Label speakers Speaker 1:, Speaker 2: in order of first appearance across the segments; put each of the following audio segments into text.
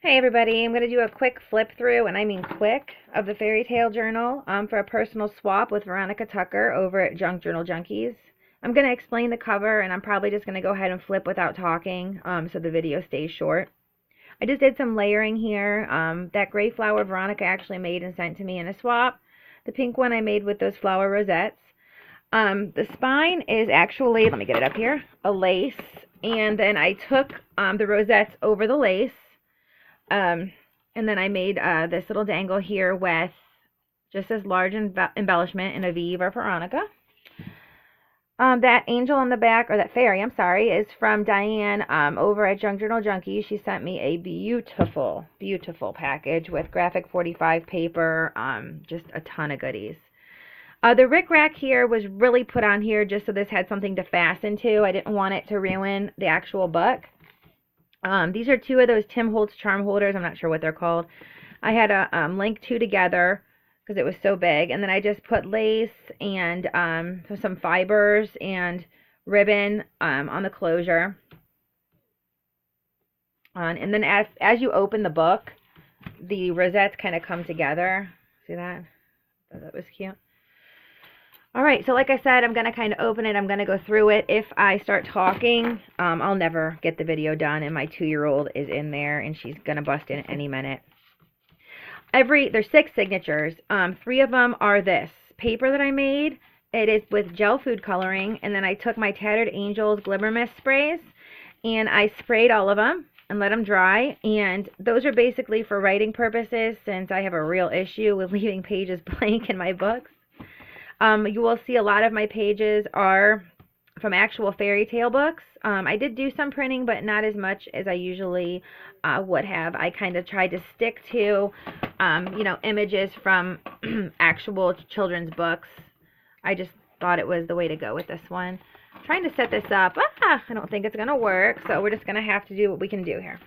Speaker 1: Hey everybody, I'm going to do a quick flip through, and I mean quick, of the Fairytale Journal for a personal swap with Veronica Tucker over at Junk Journal Junkies. I'm going to explain the cover, and I'm probably just going to go ahead and flip without talking so the video stays short. I just did some layering here. That gray flower Veronica actually made and sent to me in a swap. The pink one I made with those flower rosettes. The spine is actually, let me get it up here, a lace, and then I took the rosettes over the lace. And then I made this little dangle here with just this large embellishment in a V for Veronica. That angel on the back, or that fairy, I'm sorry, is from Diane over at Junk Journal Junkie. She sent me a beautiful, beautiful package with graphic 45 paper, just a ton of goodies. The rickrack here was really put on here just so this had something to fasten to. I didn't want it to ruin the actual book. These are two of those Tim Holtz charm holders. I'm not sure what they're called. I had to link two together because it was so big. And then I just put lace and some fibers and ribbon on the closure. And then as you open the book, the rosettes kind of come together. See that? I thought that was cute. All right, so like I said, I'm going to kind of open it. I'm going to go through it. If I start talking, I'll never get the video done, and my 2-year-old is in there, and she's going to bust in any minute. There's 6 signatures. 3 of them are this paper that I made. It is with gel food coloring, and then I took my Tattered Angels Glimmer Mist sprays, and I sprayed all of them and let them dry, and those are basically for writing purposes since I have a real issue with leaving pages blank in my books. You will see a lot of my pages are from actual fairy tale books. I did do some printing, but not as much as I usually would have. I kind of tried to stick to, images from actual children's books. I just thought it was the way to go with this one. I'm trying to set this up. I don't think it's going to work, so we're just going to have to do what we can do here.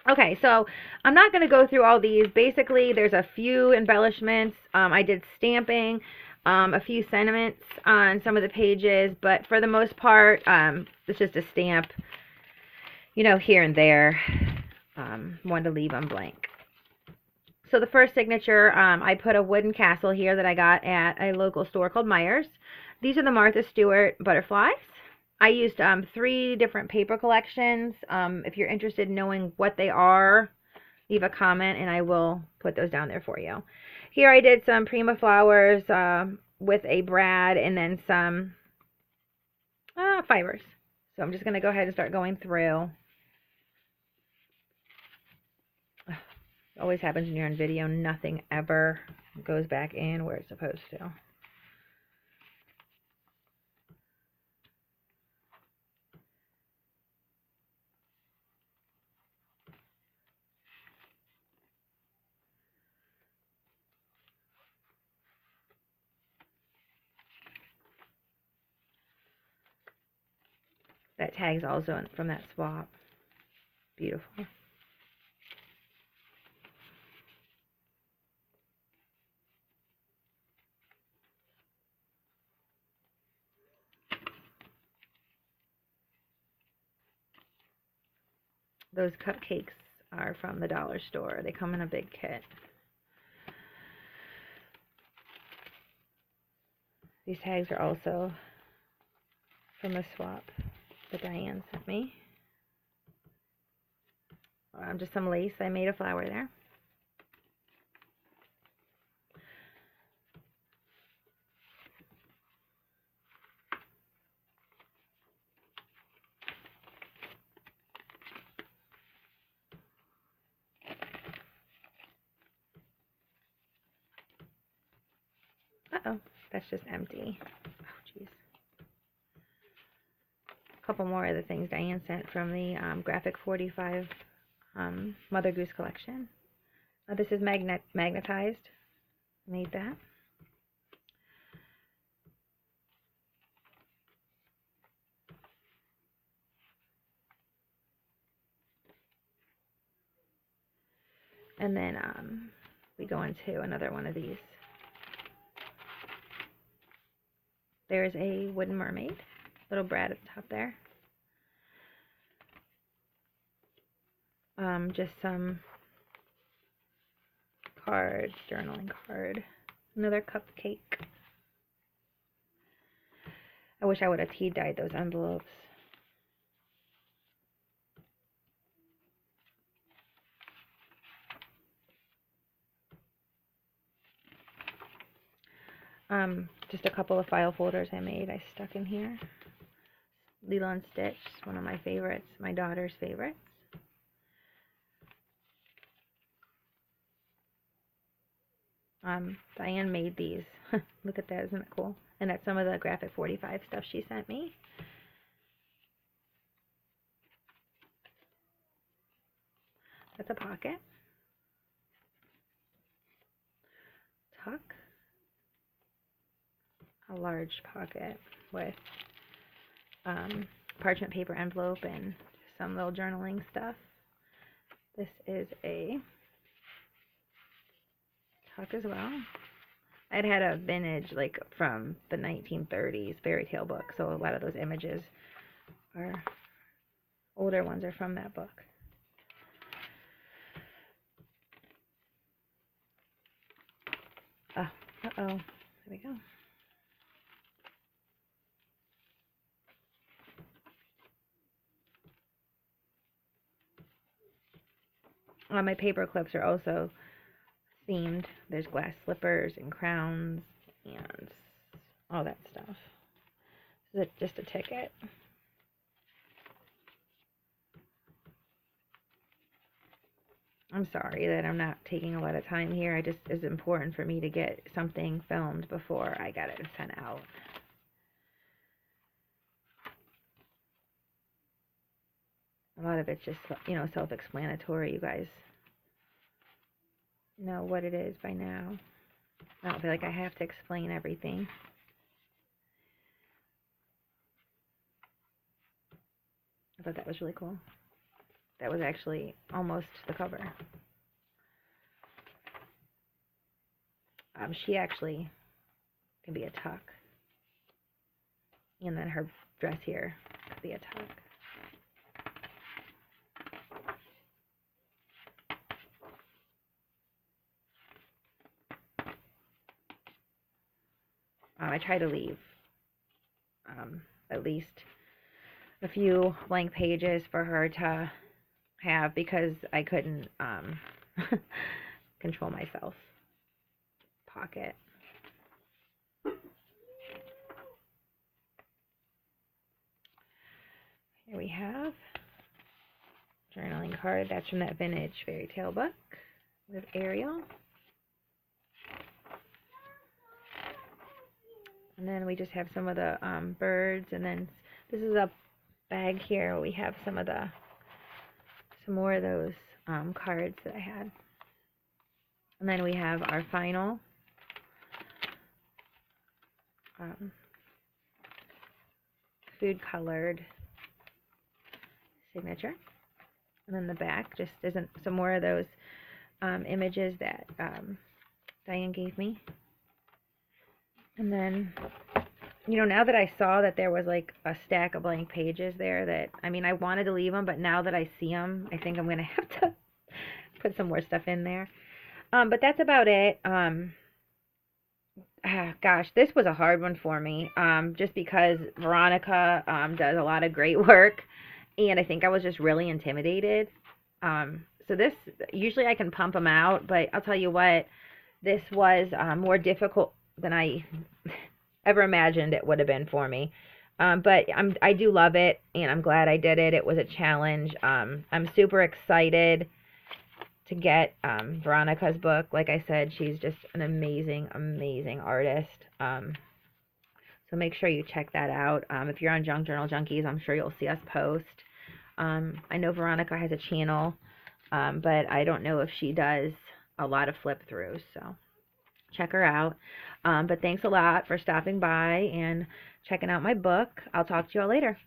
Speaker 1: Okay, so I'm not going to go through all these. Basically, there's a few embellishments. I did stamping. A few sentiments on some of the pages, but for the most part, it's just a stamp, here and there. Wanted to leave them blank. So the first signature, I put a wooden castle here that I got at a local store called Myers. These are the Martha Stewart butterflies. I used 3 different paper collections. If you're interested in knowing what they are, leave a comment and I will put those down there for you. Here I did some Prima flowers with a brad and then some fibers. So I'm just going to go ahead and start going through. Always happens when you're on video. Nothing ever goes back in where it's supposed to. That tag's also from that swap. Beautiful. Those cupcakes are from the dollar store. They come in a big kit. These tags are also from the swap that Diane sent me. Just some lace. I made a flower there. Uh-oh, that's just empty. Oh, jeez. A couple more of the things Diane sent from the graphic 45 Mother Goose collection. This is magnetized. Made that. And then we go into another one of these. There's a wooden mermaid, little brad at the top there. Just some card, journaling card. Another cupcake. I wish I would have tea dyed those envelopes. Just a couple of file folders I made, I stuck in here. Lilo and Stitch, one of my favorites, my daughter's favorites. Diane made these. Look at that, isn't it cool? And that's some of the Graphic 45 stuff she sent me. That's a pocket. Tuck. A large pocket with parchment paper envelope and some little journaling stuff. This is a tuck as well. I'd had a vintage, like from the 1930s fairy tale book, so a lot of those images are, older ones are from that book. Oh, uh-oh, there we go. My paper clips are also themed. There's glass slippers and crowns and all that stuff. This is just a ticket. I'm sorry that I'm not taking a lot of time here. It's important for me to get something filmed before I get it sent out. A lot of it's just, you know, self-explanatory. You guys know what it is by now. I don't feel like I have to explain everything. I thought that was really cool. That was actually almost the cover. She actually can be a tuck. And then her dress here could be a tuck. I try to leave at least a few blank pages for her to have because I couldn't control myself. Pocket. Here we have journaling card. That's from that vintage fairy tale book with Ariel. And then we just have some of the birds, and then this is a bag here. We have some more of those cards that I had. And then we have our final food colored signature. And then the back just isn't some more of those images that Diane gave me. And then, you know, now that I saw that there was like a stack of blank pages there that, I mean, I wanted to leave them, but now that I see them, I think I'm going to have to put some more stuff in there. But that's about it. Gosh, this was a hard one for me, just because Veronica does a lot of great work, and I think I was just really intimidated. So this, usually I can pump them out, but I'll tell you what, this was more difficult than I ever imagined it would have been for me. But I do love it, and I'm glad I did it. It was a challenge. I'm super excited to get Veronica's book. Like I said, she's just an amazing, amazing artist. So make sure you check that out. If you're on Junk Journal Junkies, I'm sure you'll see us post. I know Veronica has a channel, but I don't know if she does a lot of flip-throughs, so check her out. But thanks a lot for stopping by and checking out my book. I'll talk to you all later.